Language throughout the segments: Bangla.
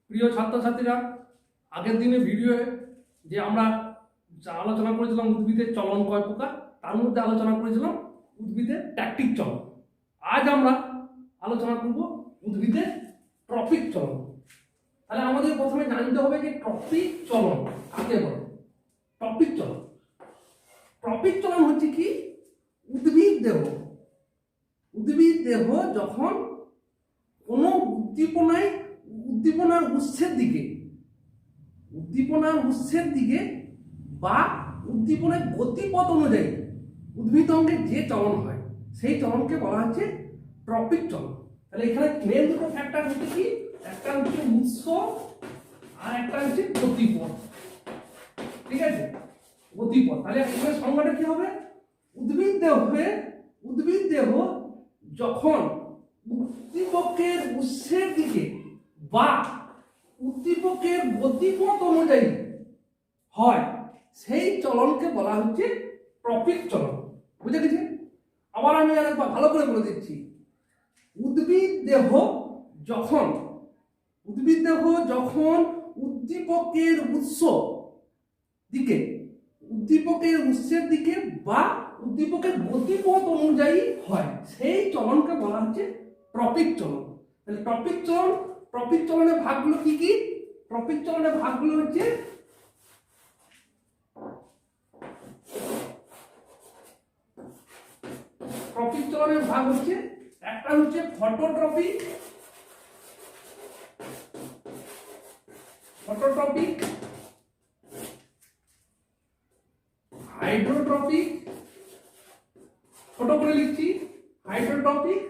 প্রিয় ছাত্রছাত্রীরা, আগের দিনে ভিডিওয়ে যে আমরা আলোচনা করেছিলাম উদ্ভিদের চলন কয় প্রকার, তার মধ্যে আলোচনা করেছিলাম উদ্ভিদের ট্যাকটিক চলন। আজ আমরা আলোচনা করব উদ্ভিদের ট্রপিক চলন। তাহলে আমাদের প্রথমে জানতে হবে যে ট্রপিক চলন কাকে বলে। ট্রপিক চলন হচ্ছে কি? উদ্ভিদ দেহ যখন কোনো উদ্দীপনার উৎসের দিকে বা উদ্দীপনের গতিপথ অনুযায়ী উদ্ভিদ অঙ্গের যে চলন হয় সেই চলনকে বলা হচ্ছে ট্রপিক চলন। তাহলে এখানে মেন দুটো ফ্যাক্টর হচ্ছে কি? একটা হচ্ছে উৎস আর একটা হচ্ছে গতিপথ। ঠিক আছে, গতিপথ। তাহলে এখানে সংজ্ঞাটা কি হবে? উদ্ভিদ দেহ যখন উদ্দীপকের উৎসের দিকে বা উদ্দীপকের গতিপথ অনুযায়ী হয় সেই চলনকে বলা হচ্ছে ট্রপিক চলন। বুঝে গেছে? আবার আমি আরেকবার ভালো করে বলে দিচ্ছি। উদ্ভিদ দেহ যখন উদ্দীপকের উৎসের দিকে বা উদ্দীপকের গতিপথ অনুযায়ী হয় সেই চলনকে বলা হচ্ছে ট্রপিক চলন। তাহলে ট্রপিক চলনের ভাগগুলো কি কি? ট্রপিক চলনের ভাগগুলো হচ্ছে একটা হচ্ছে ফটোট্রপিক, হাইড্রোট্রপিক, ছোট করে লিখছি, হাইড্রোট্রপিক,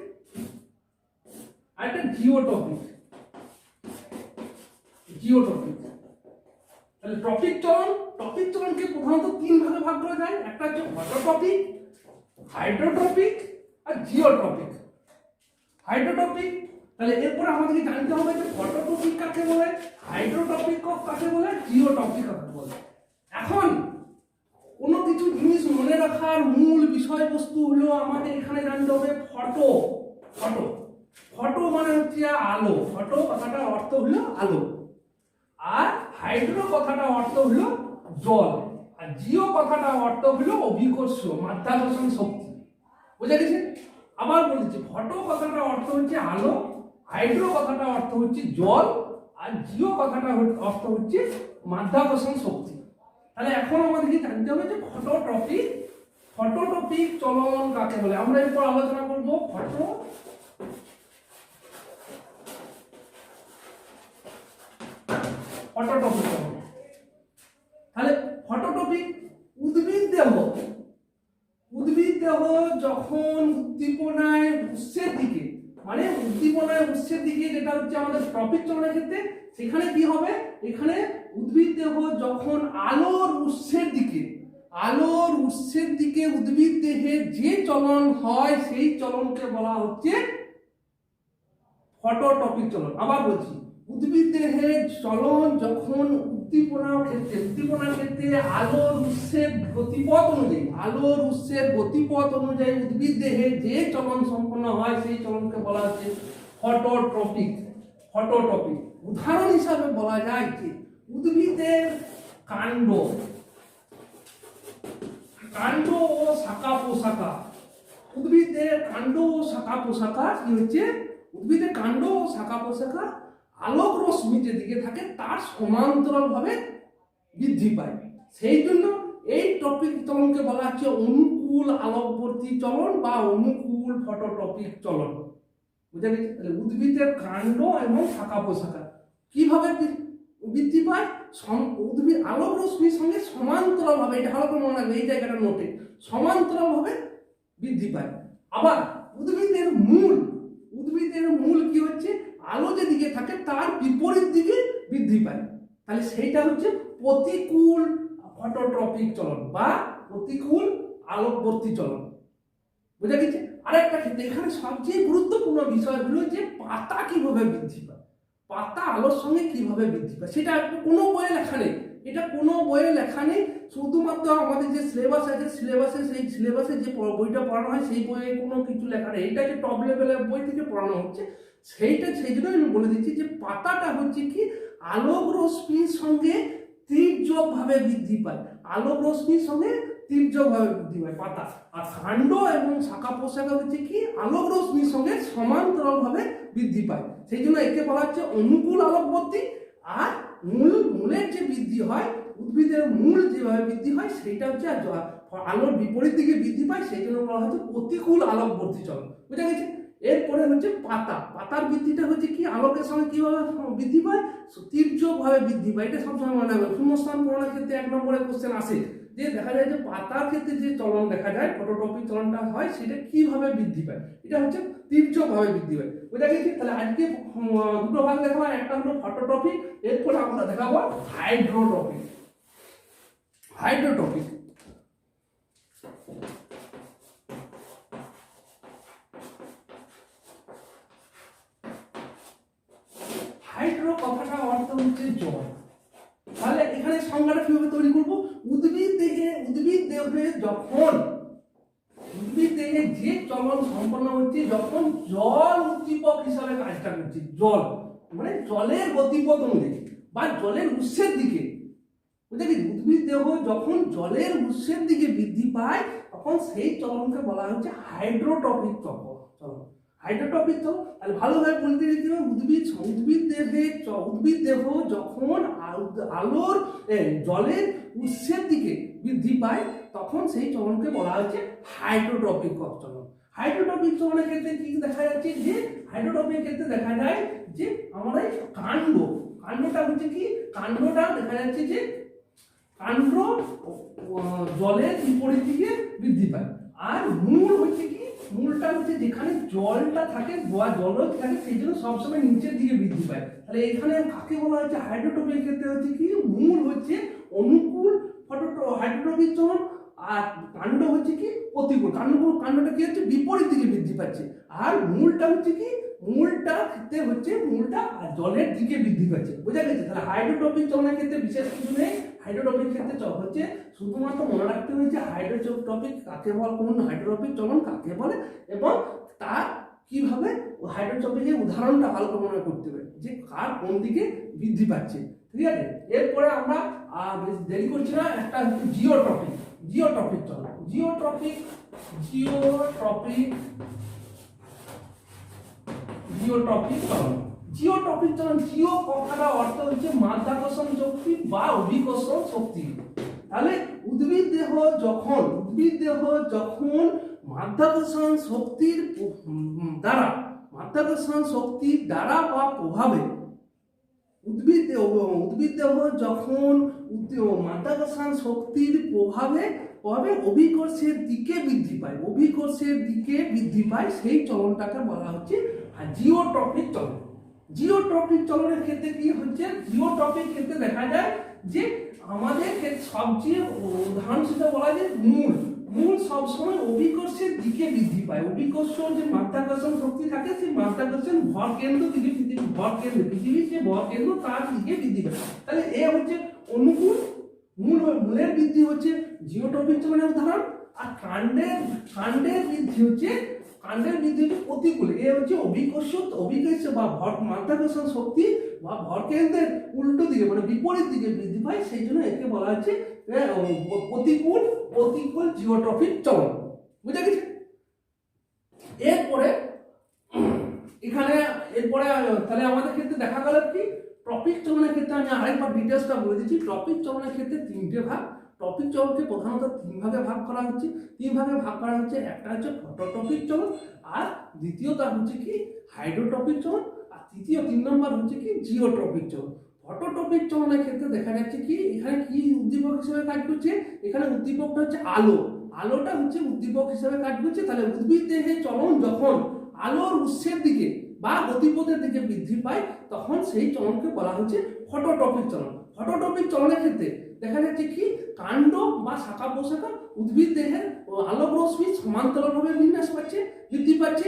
আর একটা জিওট্রপিক। তাহলে ট্রপিক চলনকে প্রধানত তিন ভাগে ভাগ করা যায়। একটা হচ্ছে ফটোট্রপিক, হাইড্রোট্রপিক আর জিওট্রপিক। তাহলে এরপরে আমাদেরকে জানতে হবে যে ফটোট্রপিক কাকে বলে, হাইড্রোট্রপিক কাকে বলে, জিওট্রপিক কাকে বলে। এখন কোনো কিছু জিনিস মনে রাখার মূল বিষয়বস্তু হলো আমাদের এখানে জানতে হবে ফটো মানে হচ্ছে আলো। ফটো কথাটার অর্থ হলো আলো। আর হাইড্রো কথাটার অর্থ হলো জল। আর জিও কথাটার অর্থ হলো অভিকর্ষ, মাধ্যাকর্ষণ শক্তি। বুঝা গেছে? আবার বলছি, ফটো কথাটার অর্থ হচ্ছে আলো, হাইড্রো কথাটার অর্থ হচ্ছে জল, আর জিও কথাটার অর্থ হচ্ছে মাধ্যাকর্ষণ শক্তি। তাহলে এখন আমাদেরকে জানতে হবে যে ফটোট্রপিক চলন কাকে বলে। আমরা এরপর আলোচনা করব ফটোট্রপিক চলন। তাহলে ফটোট্রপিক উদ্ভিদ দেহ যখন উদ্দীপনায় উৎসের দিকে যেটা হচ্ছে আমাদের ট্রপিক চলনের ক্ষেত্রে, সেখানে কি হবে? এখানে উদ্ভিদ দেহ যখন আলোর উৎসের দিকে উদ্ভিদ দেহের যে চলন হয় সেই চলনকে বলা হচ্ছে ফটোট্রপিক চলন। আবার বলছি, উদ্ভিদ দেহের চলন যখন উদ্দীপনার ক্ষেত্রে আলোর উৎসের গতিপথ অনুযায়ী উদ্ভিদ দেহে যে চলন সম্পন্ন হয় সেই চলনকে বলা হচ্ছে ফটোট্রপিক। উদাহরণ হিসাবে বলা যায় যে উদ্ভিদের কাণ্ড ও শাখা প্রশাখা। উদ্ভিদের কাণ্ড ও শাখা প্রশাখা কি হচ্ছে? উদ্ভিদের কাণ্ড ও শাখা প্রশাখা আলোক রশ্মি যেদিকে থাকে তার সমান্তরাল ভাবে বৃদ্ধি পায়। সেই জন্য এই ট্রপিক চলনকে বলা হচ্ছে অনুকূল আলোকবর্তী চলন বা অনুকূল ফটোট্রপিক চলন। বুঝা গেছে? তাহলে উদ্ভিদের কাণ্ড এবং শাখা প্রশাখা কিভাবে বৃদ্ধি পায়? উদ্ভিদ আলোক রশ্মির সঙ্গে সমান্তরাল ভাবে, এটা ভালো করে মনে রাখবে, এই জায়গাটা নোটে, সমান্তরাল ভাবে বৃদ্ধি পায়। আবার উদ্ভিদের মূল কি হচ্ছে? আলো যেদিকে থাকে তার বিপরীত দিকে বৃদ্ধি পায়। তাহলে সেইটা হচ্ছে প্রতিকূল ফটোট্রপিক চলন বা প্রতিকূল আলোকবর্তী চলন। বুঝা গেছে? আরেকটা ক্ষেত্রে এখানে সবচেয়ে গুরুত্বপূর্ণ বিষয় হলো যে পাতা কিভাবে বৃদ্ধি পায়, পাতা আলোর সঙ্গে কিভাবে বৃদ্ধি পায়। সেটা কোনো বইয়ে লেখা নেই, শুধুমাত্র আমাদের যে সিলেবাস আছে সেই সিলেবাসে যে বইটা পড়ানো হয় সেই বইয়ে কোনো কিছু লেখা নেই। এটা যে টপ লেভেলের বই থেকে পড়ানো হচ্ছে সেই জন্য আমি বলে দিচ্ছি যে পাতাটা হচ্ছে কি আলোক রশ্মির সঙ্গে তীর্যকভাবে বৃদ্ধি পায়, আলোক রশ্মির সঙ্গে তীর্যকভাবে বৃদ্ধি পায় পাতা। আর কাণ্ড এবং শাখা প্রশাখা হচ্ছে কি আলোক রশ্মির সঙ্গে সমান্তরালভাবে বৃদ্ধি পায়, সেই জন্য একে বলা হচ্ছে অনুকূল আলোকবর্তী। আর মূলের যে বৃদ্ধি হয়, উদ্ভিদের মূল যেভাবে বৃদ্ধি হয় সেইটা হচ্ছে আলোর বিপরীত দিকে বৃদ্ধি পায়, সেই জন্য বলা হচ্ছে প্রতিকূল আলোকবর্তী চলন। বুঝা গেছে? এরপরে হচ্ছে পাতা, পাতার বৃদ্ধিটা হচ্ছে কি আলোকের সঙ্গে কিভাবে বৃদ্ধি পায়, তীর্যকভাবে বৃদ্ধি পায়। এটা সবসময় মনে রাখবে, শূন্যস্থান পূরণের ক্ষেত্রে 1 নম্বরে কোশ্চেন আসে যে দেখা যায় যে পাতার ক্ষেত্রে যে চলন দেখা যায়, ফটোট্রপিক চলনটা হয়, সেটা কিভাবে বৃদ্ধি পায়, এটা হচ্ছে তীর্যকভাবে বৃদ্ধি পায়। বুঝা গেছে? তাহলে আজকে দুটো ভাগ দেখাবো, একটা হলো ফটোট্রপিক, এরপরে আমরা দেখাবো হাইড্রোট্রপিক। হাইড্রোট্রপিক হাইড্রো কথাটা অর্থ হচ্ছে জল। তাহলে এখানে সংজ্ঞাটা কিভাবে তৈরি করব, উদ্ভিদ দেহে যখন উদ্ভিদ দেহে যে চলন সম্পন্ন হচ্ছে যখন জল উদ্দীপক হিসাবে কাজটা করছে, জল মানে জলের গতিপথ অনুযায়ী বা জলের উৎসের দিকে। বুঝলে কি, উদ্ভিদ দেহ যখন জলের উৎসের দিকে বৃদ্ধি পায় তখন সেই চলনকে বলা হচ্ছে হাইড্রোট্রপিক চলন। হাইড্রোট্রপিক চলন তাহলে ভালোভাবে বলতে গেলে উদ্ভিদ দেহ যখন আলোর জলের উৎসের দিকে বৃদ্ধি পায় তখন সেই চলনকে বলা হচ্ছে হাইড্রোট্রপিক চলন। হাইড্রোট্রপিক চলনের ক্ষেত্রে কি দেখা যাচ্ছে যে হাইড্রোট্রপিক ক্ষেত্রে দেখা যায় যে আমাদের কাণ্ডটা হচ্ছে কি, কাণ্ডটা দেখা যাচ্ছে যে কাণ্ড জলের বিপরীত দিকে বৃদ্ধি পায়। আর মূল হচ্ছে কি, মূলটা হচ্ছে যেখানে জলটা থাকে বা জলজ থাকে সেই জন্য সবসময় নিচের দিকে বৃদ্ধি পায়। তাহলে এখানে কাকে বলা হচ্ছে হাইড্রোট্রপিক ক্ষেত্রে হচ্ছে কি মূল হচ্ছে অনুকূল হাইড্রোট্রপিক চলন, আর কাণ্ড হচ্ছে কি প্রতিকূল। কাণ্ডটা কি হচ্ছে বিপরীত দিকে বৃদ্ধি পাচ্ছে। আর মূলটা হচ্ছে কি, মূলটা ক্ষেত্রে হচ্ছে মূলটা জলের দিকে বৃদ্ধি পাচ্ছে। বোঝা গেছে? তাহলে হাইড্রোট্রপিক চলনের ক্ষেত্রে বিশেষ কিছু নেই। হাইড্রোট্রপিক ক্ষেত্রে হচ্ছে শুধুমাত্র মনে রাখতে হয়েছে হাইড্রোট্রপিক কাকে বলে, কোন হাইড্রোট্রপিক চলন কাকে বলে এবং তার কিভাবে হাইড্রোট্রপিকের উদাহরণটা ভালো করে মনে করতে হবে যে কার কোন দিকে বৃদ্ধি পাচ্ছে। ঠিক আছে? এরপরে আমরা দেরি করছি না, একটা জিওট্রপিক চলন। জিওট্রপিক চলন, জিও কথাটা অর্থ হচ্ছে মাধ্যাকর্ষণ শক্তি বা অভিকর্ষণ শক্তি। তাহলে উদ্ভিদ দেহ যখন মাধ্যাকর্ষণ শক্তির দ্বারা বা প্রভাবে উদ্ভিদ দেহ যখন মাধ্যাকর্ষণ শক্তির প্রভাবে অভিকর্ষের দিকে বৃদ্ধি পায় সেই চলনটাকে বলা হচ্ছে জিওট্রপিক চলন। জিওট্রপিক চলনের ক্ষেত্রে কি হচ্ছে, জিওট্রপিক ক্ষেত্রে দেখা যায় যে আমাদের সবচেয়ে উদাহরণ সেটা বলা যায় মূল সবসময় অভিকর্ষের দিকে বৃদ্ধি পায়। অভিকর্ষ যে মাধ্যাকর্ষণ শক্তি থাকে সেই মাধ্যাকর্ষণ ভর কেন্দ্র দিকে পৃথিবীর যে ভর কেন্দ্র তার দিকে বৃদ্ধি পায়। তাহলে এ হচ্ছে অনুকূল, মূলের বৃদ্ধি হচ্ছে জিওট্রপিক চলনের উদাহরণ। আর কাণ্ডের বৃদ্ধি হচ্ছে প্রতিকূল, এ হচ্ছে অভিকর্ষ বা মাধ্যাকর্ষণ শক্তি বা ভর কেন্দ্রের উল্টো দিকে মানে বিপরীত দিকে বৃদ্ধি পায়, সেই জন্য একে বলা হচ্ছে প্রতিকূল জিওট্রপিক চলন। বুঝা গেছে? এরপরে তাহলে আমাদের ক্ষেত্রে দেখা গেল কি ট্রপিক চলনের ক্ষেত্রে আমি আরেকবার ডিটেলসটা বলে দিচ্ছি। ট্রপিক চলনের ক্ষেত্রে 3টে ভাগ। টপিক চলনকে প্রধানত 3 ভাগে ভাগ করা হচ্ছে। একটা হচ্ছে ফটোট্রপিক চলন, আর দ্বিতীয়টা হচ্ছে কি হাইড্রোট্রপিক চলন, আর 3 নম্বর হচ্ছে কি জিওট্রপিক চলন। ফটোট্রপিক চলনের ক্ষেত্রে দেখা যাচ্ছে কি এখানে কি উদ্দীপক হিসেবে কাজ করছে, এখানে উদ্দীপকটা হচ্ছে আলোটা হচ্ছে উদ্দীপক হিসেবে কাজ করছে। তাহলে উদ্ভিদ দেহে চলন যখন আলোর উৎসের দিকে বা গতিপথের দিকে বৃদ্ধি পায় তখন সেই চলনকে বলা হচ্ছে ফটোট্রপিক চলন। ফটোট্রপিক চলনের ক্ষেত্রে দেখা যাচ্ছে কি কাণ্ড বা শাখা প্রশাখা উদ্ভিদ দেহের আলোক রশ্মি সমান্তরালভাবে বৃদ্ধি পাচ্ছে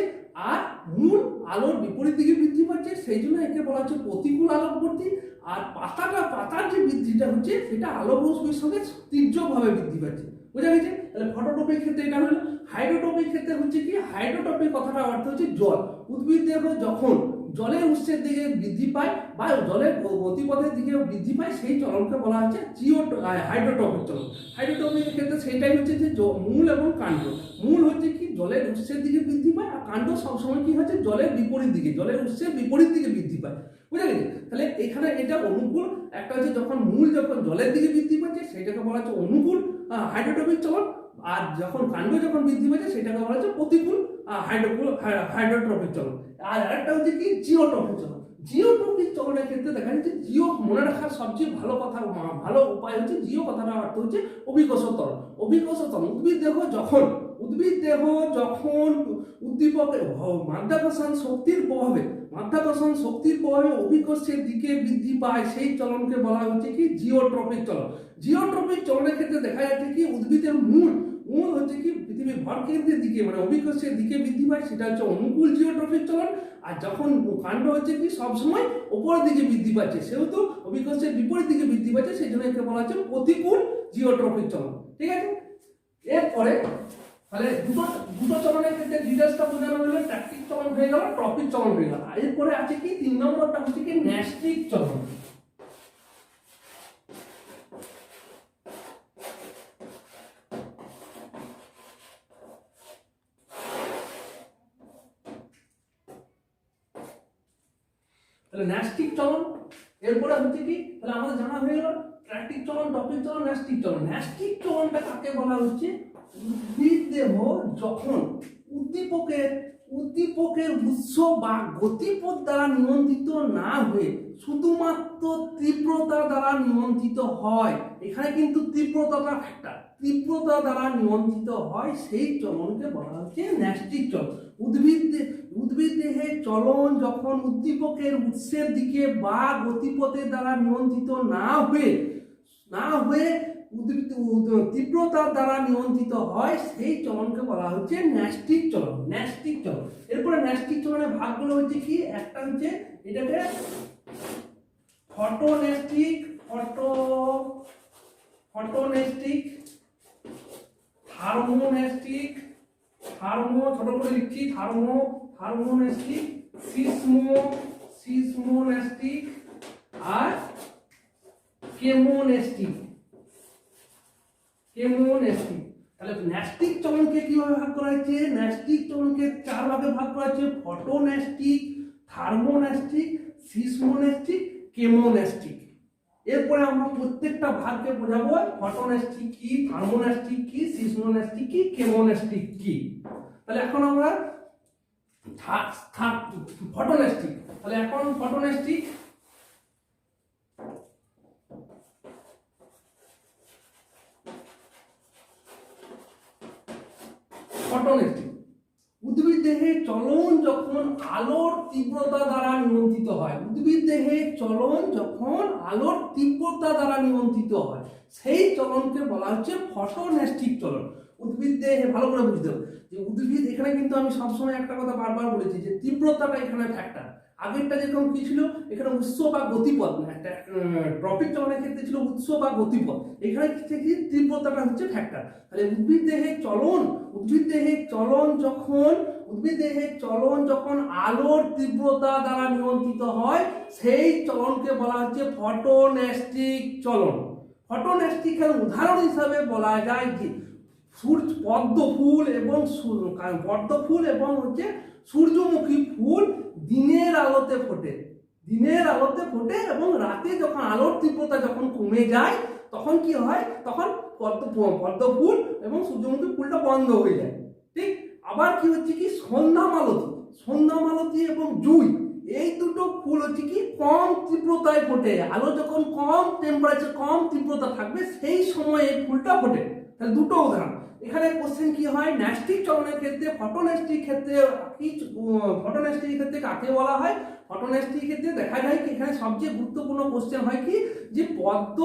আর মূল আলোর বিপরীত দিকে বৃদ্ধি পাচ্ছে, সেই জন্য একে বলা হচ্ছে প্রতিকূল আলোকবর্তী। আর পাতার যে বৃদ্ধিটা হচ্ছে সেটা আলোক রশ্মির সঙ্গে তীর্যকভাবে বৃদ্ধি পাচ্ছে। বুঝা গেছে? তাহলে ফটোট্রপিক ক্ষেত্রে এটা হলো। হাইড্রোট্রপিক ক্ষেত্রে হচ্ছে কি হাইড্রোট্রপিক কথাটা অর্থ হচ্ছে জল। উদ্ভিদ দেহ যখন জলের উৎসের দিকে বৃদ্ধি পায় বা জলের গতিপথের দিকে বৃদ্ধি পায় সেই চলনকে বলা হচ্ছে হাইড্রোট্রপিক চলন। হাইড্রোট্রপিকের ক্ষেত্রে সেইটাই হচ্ছে যে মূল এবং কাণ্ড। মূল হচ্ছে কি জলের উৎসের দিকে বৃদ্ধি পায়, আর কাণ্ড সবসময় কি হচ্ছে জলের বিপরীত দিকে, জলের উৎসের বিপরীত দিকে বৃদ্ধি পায়। বুঝা গেছে? তাহলে এখানে এটা অনুকূল, একটা হচ্ছে যখন মূল যখন জলের দিকে বৃদ্ধি পাচ্ছে সেটাকে বলা হচ্ছে অনুকূল হাইড্রোট্রপিক চলন, আর যখন কাণ্ড যখন বৃদ্ধি পাচ্ছে সেটাকে বলা হচ্ছে প্রতিকূল হাইড্রোট্রপিক চলন। আর আরেকটা হচ্ছে কি জিওট্রপিক চলন। জিওট্রপিক চলনের ক্ষেত্রে দেখা যাচ্ছে জিও মনে রাখার সবচেয়ে ভালো কথা, ভালো উপায় হচ্ছে জিও কথাটার অর্থ হচ্ছে অভিকর্ষ ত্বরণ। অভিকর্ষ ত্বরণ উদ্ভিদ দেহ যখন উদ্দীপকের মাধ্যাকর্ষণ শক্তির প্রভাবে অভিকর্ষের দিকে বৃদ্ধি পায় সেই চলনকে বলা হচ্ছে কি জিওট্রপিক চলন। জিওট্রপিক চলনের ক্ষেত্রে দেখা যাচ্ছে কি উদ্ভিদের মূল হচ্ছে কি পৃথিবীর ভরকেন্দ্রের দিকে মানে অভিকর্ষের দিকে বৃদ্ধি পায়, সেটা হচ্ছে অনুকূল জিওট্রপিক চলন। আর যখন কাণ্ড হচ্ছে কি সবসময় উপরের দিকে বৃদ্ধি পাচ্ছে, সেহেতু অভিকর্ষের বিপরীত দিকে বৃদ্ধি পাচ্ছে, সেই জন্য একে বলা হচ্ছে প্রতিকূল জিওট্রপিক চলন। ঠিক আছে? এরপরে তাহলে দুটো চলনের ক্ষেত্রে ডিটেলসটা বোঝানো হলো, ট্র্যাকটিক চলন হয়ে গেল, ট্রপিক চলন হয়ে গেল। এরপরে আছে কি 3 নম্বরটা হচ্ছে কি ন্যাস্টিক চলন। তাহলে ন্যাস্টিক চলন এরপরে হচ্ছে কি, তাহলে আমাদের জানা হয়ে গেল ট্র্যাকটিক চলন, টপিক চলন, ন্যাস্টিক চলন। ন্যাস্টিক চলনটা কাকে বলা হচ্ছে? উদ্ভিদ দেহ যখন উদ্দীপকের উৎস বা গতিপথ দ্বারা নিয়ন্ত্রিত না হয়ে শুধুমাত্র তীব্রতা দ্বারা নিয়ন্ত্রিত হয়, এখানে কিন্তু তীব্রতাটা একটা তীব্রতা দ্বারা নিয়ন্ত্রিত হয়, সেই চলনকে বলা হচ্ছে ন্যাস্টিক চলন। উদ্ভিদ দেহের চলন যখন উদ্দীপকের উৎসের দিকে বা গতিপথের দ্বারা নিয়ন্ত্রিত না হয়ে তীব্রতার দ্বারা নিয়ন্ত্রিত হয়, সেই চলনকে বলা হচ্ছে ন্যাস্টিক চলন। ন্যাস্টিক চলন। এরপরে ন্যাস্টিক চলনের ভাগগুলো হচ্ছে কি, একটা হচ্ছে এটাকে ফটোনেস্টিক, থার্মোনেস্টিক, ছোট করে লিখছি, থার্মোনেস্টিক, সিসমোনেস্টিক আর কেমোনেস্টিক। তাহলে ন্যাস্টিক চলনকে কিভাবে ভাগ করা হয়েছে? ন্যাস্টিক চলনকে 4 ভাগে ভাগ করা হয়েছে: ফটোনেস্টিক, থার্মোনেস্টিক, সিসমোনেস্টিক, কেমোনেস্টিক। এরপরে আমরা প্রত্যেকটা ভাগকে বোঝাবো, ফটোনেস্টিক কি, থার্মোনেস্টিক কি, সিসমোনেস্টিক কি, কেমোনেস্টিক কি। তাহলে এখন আমরা ফটোনেস্টিক, তাহলে এখন ফটোনেস্টিক উদ্ভিদ দেহে চলন যখন আলোর তীব্রতা দ্বারা নিয়ন্ত্রিত হয়, সেই চলনকে বলা হচ্ছে ফটোনেস্টিক চলন। উদ্ভিদ দেহে ভালো করে বুঝতে হবে যে উদ্ভিদ, এখানে কিন্তু আমি সবসময় একটা কথা বারবার বলেছি যে তীব্রতাটা এখানে ফ্যাক্টর। আগেরটা যেরকম কি ছিল, এখানে উৎস বা গতিপথ, একটা ট্রপিক চলনের ক্ষেত্রে ছিল উৎস বা গতিপথ, এখানে থেকে তীব্রতাটা হচ্ছে ফ্যাক্টর। তাহলে উদ্ভিদ দেহের চলন যখন আলোর তীব্রতা দ্বারা নিয়ন্ত্রিত হয়, সেই চলনকে বলা হচ্ছে ফটোনেস্টিক চলন। ফটোনেস্টিকের উদাহরণ হিসাবে বলা যায় যে পদ্ম ফুল এবং হচ্ছে সূর্যমুখী ফুল দিনের আলোতে ফোটে এবং রাতে যখন আলোর তীব্রতা যখন কমে যায়, তখন কি হয়, তখন পদ্ম ফুল এবং সূর্যমুখী ফুলটা বন্ধ হয়ে যায়। ঠিক, আবার কি হচ্ছে কি, সন্ধ্যা মালতী এবং জুই, এই দুটো ফুল হচ্ছে কি কম তীব্রতায় ফোটে। আলো যখন কম টেম্পারেচার, কম তীব্রতা থাকবে, সেই সময় এই ফুলটা ফোটে। তাহলে দুটো উদাহরণ। এখানে কোশ্চেন কি হয়, ন্যাস্টিক চলনের ক্ষেত্রে ফটোনেস্টিক ক্ষেত্রে কাকে বলা হয়? ফটোনেস্টিক ক্ষেত্রে দেখা যায় কি, এখানে সবচেয়ে গুরুত্বপূর্ণ কোশ্চেন হয় কি, যে পদ্ম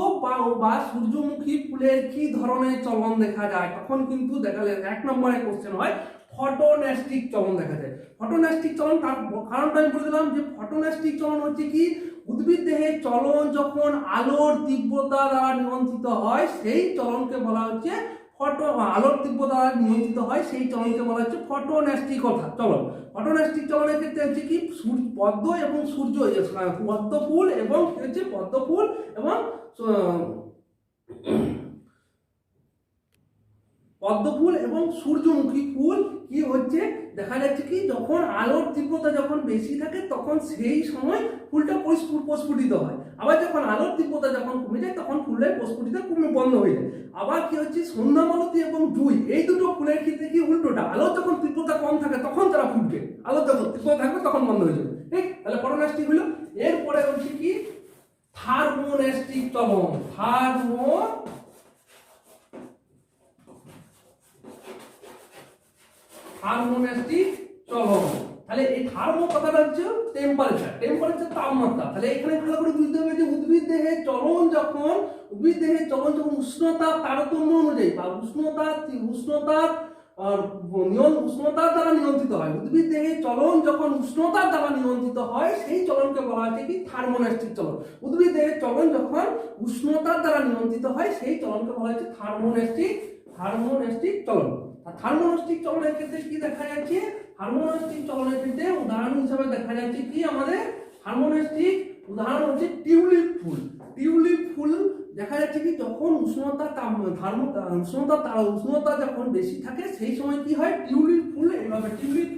বা সূর্যমুখী ফুলের কি ধরনের চলন দেখা যায়, তখন কিন্তু দেখা যায় 1 নম্বরে কোশ্চেন হয় ফটোনেস্টিক চলন দেখা যায়। ফটোনেস্টিক চলন, তার কারণটা আমি বলে দিলাম যে ফটোনেস্টিক চলন হচ্ছে কি, উদ্ভিদ দেহের চলন যখন আলোর তীব্রতা দ্বারা নিয়ন্ত্রিত হয়, সেই চলনকে বলা হচ্ছে আলোর তীব্রতা নিয়ন্ত্রিত হয় সেই চলনকে বলা হচ্ছে ফটোন্যাস্টিক চলন। ফটোন্যাস্টিক চলনের ক্ষেত্রে হচ্ছে কি পদ্ম এবং সূর্য, পদ্মফুল এবং কি হচ্ছে পদ্মফুল এবং পদ্মফুল এবং সূর্যমুখী ফুল কি হচ্ছে দেখা যাচ্ছে কি যখন আলোর তীব্রতা যখন বেশি থাকে তখন সেই সময় ফুলটা প্রস্ফুটিত হয়। আবার যখন আলোর তীব্রতা যখন কমে যায় তখন ফুলের প্রস্ফুটিত বন্ধ হয়ে যায়। আবার কি হচ্ছে সন্ধ্যামালতী এবং জুঁই এই দুটো ফুলের ক্ষেত্রে কি উল্টোটা, আলোর যখন তীব্রতা কম থাকে তখন তারা ফুটবে, আলোর যখন তীব্রতা থাকবে তখন বন্ধ হয়ে যাবে। ঠিক, তাহলে ফটোন্যাস্টিক হলো। এরপরে হচ্ছে কি থার্মোন্যাস্টিক চলন। থার্মোন্যাস্টিক চলন। তাহলে এই থার্মো কথাটা হচ্ছে টেম্পারেচার তাপমাত্রা। তাহলে এখানে ভালো করে বুঝতে হবে যে উদ্ভিদ দেহের চলন যখন উষ্ণতার তারতম্য অনুযায়ী বা উষ্ণতার দ্বারা নিয়ন্ত্রিত হয়। উদ্ভিদ দেহের চলন যখন উষ্ণতার দ্বারা নিয়ন্ত্রিত হয় সেই চলনকে বলা হচ্ছে কি থার্মোন্যাস্টিক চলন। উদ্ভিদ দেহের চলন যখন উষ্ণতার দ্বারা নিয়ন্ত্রিত হয় সেই চলনকে বলা হচ্ছে থার্মোন্যাস্টিক চলন। থার্মোন্যাস্টিক চলনের ক্ষেত্রে কি দেখা যাচ্ছে, থার্মোন্যাস্টিক চলনের ক্ষেত্রে উদাহরণ হিসেবে দেখা যাচ্ছে কি আমাদের থার্মোন্যাস্টিক উদাহরণ হচ্ছে টিউলিপ ফুল দেখা যাচ্ছে কি যখন উষ্ণতা যখন বেশি থাকে সেই সময় কি হয় টিউলিপ ফুল এইভাবে টিউলিপ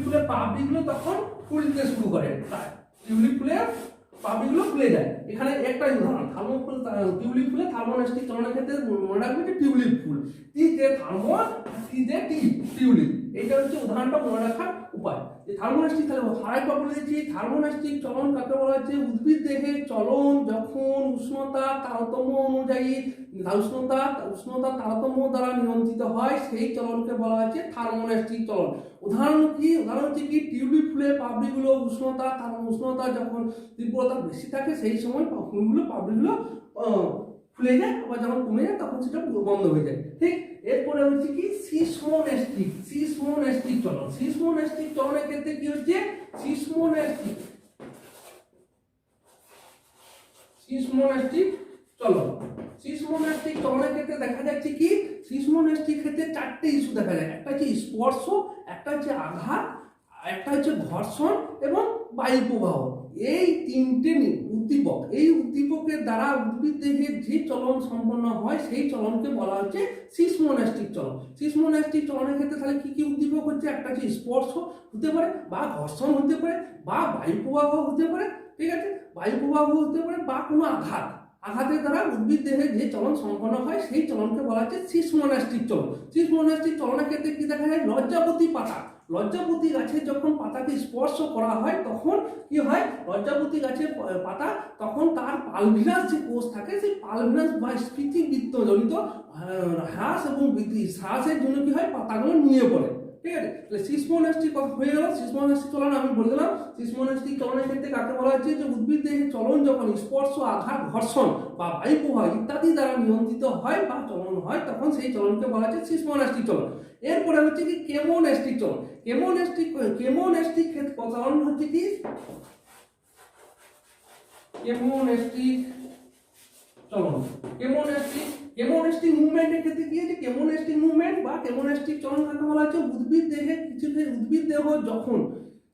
ফুলের পাপড়িগুলো তখন ফুলতে শুরু করে, টিউলিপ ফুলের পাপড়িগুলো ফুলে যায়। এখানে একটা উদাহরণ টিউলিপ ফুলে থার্মোন্যাস্টিক চলনের ক্ষেত্রে মনে রাখবে যে টিউলিপ ফুল টিউলিপ, এইটা হচ্ছে উদাহরণটা মনে রাখার উপায়। যে থার্মোন্যাস্টিক তাহলে আরেকবার বলে দিচ্ছি, থার্মোন্যাস্টিক চলন কাকে বলা হচ্ছে, উদ্ভিদ দেহের চলন যখন উষ্ণতা তারতম্য দ্বারা নিয়ন্ত্রিত হয় সেই চলনকে বলা হচ্ছে থার্মোন্যাস্টিক চলন। উদাহরণ হচ্ছে কি টিউলিপ ফুলের পাপড়িগুলো উষ্ণতা যখন তীব্রতা বেশি থাকে সেই সময় পাপড়িগুলো ফুলে যায়, আবার যখন কমে যায় তখন সেটা বন্ধ হয়ে যায়। ঠিক, এরপরে হচ্ছে কি সিসমোন্যাস্টিক চলন। সিসমোন্যাস্টিক চলনের ক্ষেত্রে কি হচ্ছে সিসমোন্যাস্টিক চলনের ক্ষেত্রে দেখা যাচ্ছে কি সিসমোন্যাস্টিক ক্ষেত্রে চারটে ইস্যু দেখা যায়। একটা হচ্ছে স্পর্শ, একটা হচ্ছে আঘাত, একটা হচ্ছে ঘর্ষণ এবং বায়ু প্রবাহ। এই তিনটে উদ্দীপকের দ্বারা উদ্ভিদ দেহের যে চলন সম্পন্ন হয় সেই চলনকে বলা হচ্ছে সিসমোন্যাস্টিক চলন। সিসমোন্যাস্টিক চলনের ক্ষেত্রে তাহলে কি কি উদ্দীপক হচ্ছে, একটা হচ্ছে স্পর্শ হতে পারে বা ঘর্ষণ হতে পারে বা বায়ু প্রবাহ হতে পারে, ঠিক আছে, বায়ু প্রবাহ হতে পারে বা কোনো আঘাতের দ্বারা উদ্ভিদ দেহের যে চলন সম্পন্ন হয় সেই চলনকে বলা হচ্ছে সিসমোন্যাস্টিক চলন। সিসমোন্যাস্টিক চলনের ক্ষেত্রে কি দেখা যায়, লজ্জাপতি গাছের যখন পাতাকে স্পর্শ করা হয় তখন কি হয়, লজ্জাপতি গাছের পাতা তখন তার পালভিনাস যে কোষ থাকে সেই পালভিনাস বা স্ফীতিবৃত্ত জনিত হ্রাসের জন্য কি হয় পাতাগুলো নিয়ে পড়ে। ঠিক আছে, তাহলে সিসমোন্যাস্টিক হয়ে গেল। সিসমোন্যাস্টিক চলন আমি বলে দিলাম। সিসমোন্যাস্টিক চলনের ক্ষেত্রে কাকে বলা হচ্ছে, যে উদ্ভিদ দেহের চলন যখন স্পর্শ আঘাত ঘর্ষণ বা বায়ু প্রবাহ ইত্যাদি দ্বারা নিয়ন্ত্রিত হয় বা চলন হয় তখন সেই চলনকে বলা হচ্ছে সিসমোন্যাস্টিক চলন। এরপরে হচ্ছে কি কেমোন্যাস্টিক চলন। কেমোন্যাস্টিক চলন হচ্ছে কি কেমোন্যাস্টিক মুভমেন্টের ক্ষেত্রে কি আছে, কেমোন্যাস্টিক মুভমেন্ট বা কেমোন্যাস্টিক চলন কাকে বলা হচ্ছে, উদ্ভিদ দেহ যখন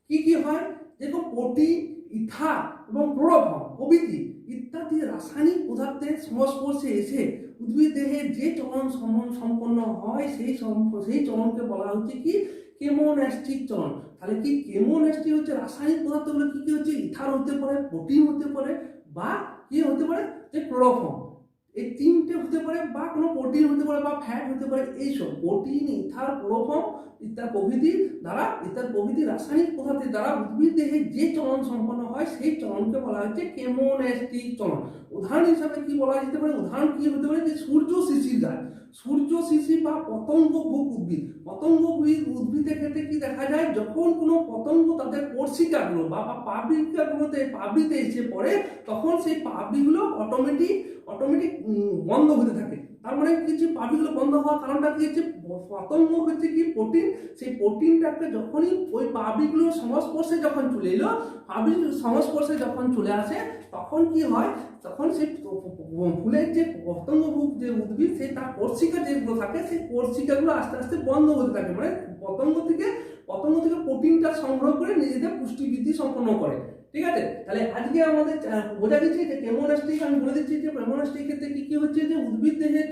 কি হয়, যেরকম প্রোটিন, ইথার এবং ক্লোরোফর্ম প্রভৃতি ইত্যাদি রাসায়নিক পদার্থের সংস্পর্শে এসে উদ্ভিদ দেহের যে চলন সম্পন্ন হয় সেই চলনকে বলা হচ্ছে কি কেমোন্যাস্টিক চলন। তাহলে কি কেমোন্যাস্টিক হচ্ছে রাসায়নিক পদার্থগুলো কি হচ্ছে, ইথার হতে পারে, প্রোটিন হতে পারে বা কি হতে পারে যে ক্লোরোফর্ম, এই তিনটে হতে পারে বা কোনো প্রোটিন হতে পারে বা ফ্যাট হতে পারে। এইসব প্রোটিন, ইথার, ক্লোরোফর্ম ইত্যাদি প্রভৃতি রাসায়নিক পদার্থের দ্বারা উদ্ভিদ দেহে যে চলন সম্পন্ন হয় সেই চলনকে বলা হচ্ছে কেমোন্যাস্টিক চলন। উদাহরণ হিসাবে কি বলা যেতে পারে, উদাহরণ কি হতে পারে, যে সূর্য শিশির বা পতঙ্গভোগ উদ্ভিদের ক্ষেত্রে কি দেখা যায়, যখন কোনো পতঙ্গ তাদের কোষিকাগুলো বা পাপড়িতে এসে পড়ে তখন সেই পাপড়িগুলো অটোমেটিক বন্ধ হতে থাকে, তার মানে কি যে পাবিগুলো বন্ধ হওয়ার কারণটা কি হচ্ছে, পতঙ্গ হচ্ছে কি প্রোটিন, সেই প্রোটিনটাকে যখনই ওই পাবিগুলোর সংস্পর্শে যখন চলে এলো, পাবির সংস্পর্শে যখন চলে আসে, তখন কি হয়, তখন সেই ফুলের যে পতঙ্গভুক যে উদ্ভিদ, সেই তার কোর্সিকা যেগুলো থাকে, সেই কোর্সিকাগুলো আস্তে আস্তে বন্ধ হতে থাকে, মানে পতঙ্গ থেকে প্রোটিনটা সংগ্রহ করে নিজেদের পুষ্টি বৃদ্ধি সম্পন্ন করে। ঠিক আছে, তাহলে আজকে আমাদের বোঝা গেছে যে কেমোনাস্টিক, আমি বলে দিচ্ছি যে কেমোনাস্টিক ক্ষেত্রে কি কি হচ্ছে, যে উদ্ভিদ দেহে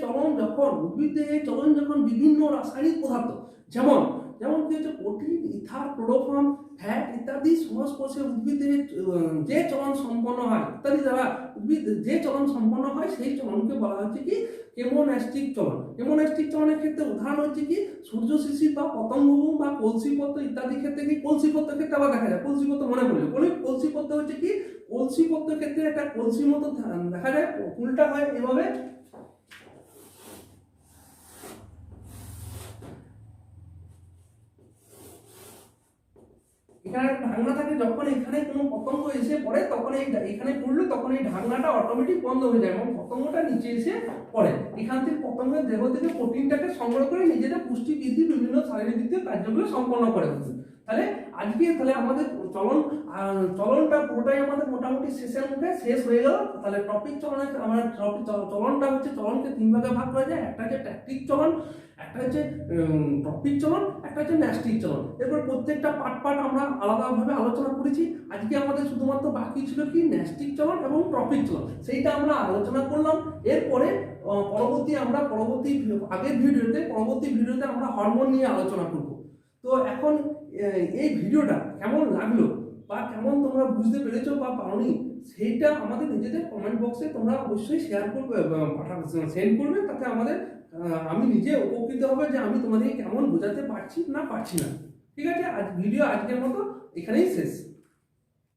চলন যখন বিভিন্ন রাসায়নিক পদার্থ যেমন যেমন কি হচ্ছে প্রোটিন, ইথার, ক্লোরোফর্ম, ফ্যাট ইত্যাদি সংস্পর্শে উদ্ভিদের যে চলন সম্পন্ন হয়, ইত্যাদি দ্বারা উদ্ভিদ যে চলন সম্পন্ন হয়, সেই চলনকে বলা হচ্ছে কি কেমোনাস্টিক চলন। কেমোনাস্টিক চলনের ক্ষেত্রে উদাহরণ হচ্ছে কি সূর্য শিশির বা পতঙ্গভূম বা কলসিপত্র ইত্যাদি ক্ষেত্রে কি, কলসিপত্রের ক্ষেত্রে আবার দেখা যায়, কলসিপত্র মনে করলে কলসিপত্র হচ্ছে কি, কলসিপত্রের ক্ষেত্রে একটা কলসির মতো দেখা যায়, ফুলটা হয় এভাবে, এখানে একটা ঢাকনা থাকে, যখন এখানে কোনো পতঙ্গ এসে পড়ে তখন এখানে পড়লো, তখন এই ঢাকনাটা অটোমেটিক বন্ধ হয়ে যায় এবং পতঙ্গটা নিচে এসে পড়ে। এখান থেকে পতঙ্গের দেহ থেকে প্রোটিনটাকে সংগ্রহ করে নিজেদের পুষ্টি বৃদ্ধি বিভিন্ন শারীরবৃত্তীয় কার্যগুলো সম্পন্ন করে। তাহলে আজকে তাহলে আমাদের চলনটা পুরোটাই আমাদের মোটামুটি শেষের মুখে শেষ হয়ে গেল। তাহলে টপিক চলনে আমরা চলনটা হচ্ছে, চলনকে তিন ভাগে ভাগ করা যায়, একটা হচ্ছে ট্যাকটিক চলন, একটা হচ্ছে টপিক চলন, একটা হচ্ছে ন্যাস্টিক চলন। এরপর প্রত্যেকটা পার্ট আমরা আলাদাভাবে আলোচনা করেছি। আজকে আমাদের শুধুমাত্র বাকি ছিল কি ন্যাস্টিক চলন এবং টপিক চলন, সেইটা আমরা আলোচনা করলাম। এরপরে পরবর্তী আগের ভিডিওতে আমরা হরমোন নিয়ে আলোচনা করব। তো এখন এই ভিডিওটা কেমন লাগলো বা কেমন তোমরা বুঝতে পেরেছো বা পাওনি, সেইটা আমাদের নিজেদের কমেন্ট বক্সে তোমরা অবশ্যই শেয়ার করবে, সেন্ড করবে, তাতে আমাদের আমি নিজে উপকৃত হবে যে আমি তোমাদের কেমন বোঝাতে পারছি না। ঠিক আছে, আজকের মতো এখানেই শেষ।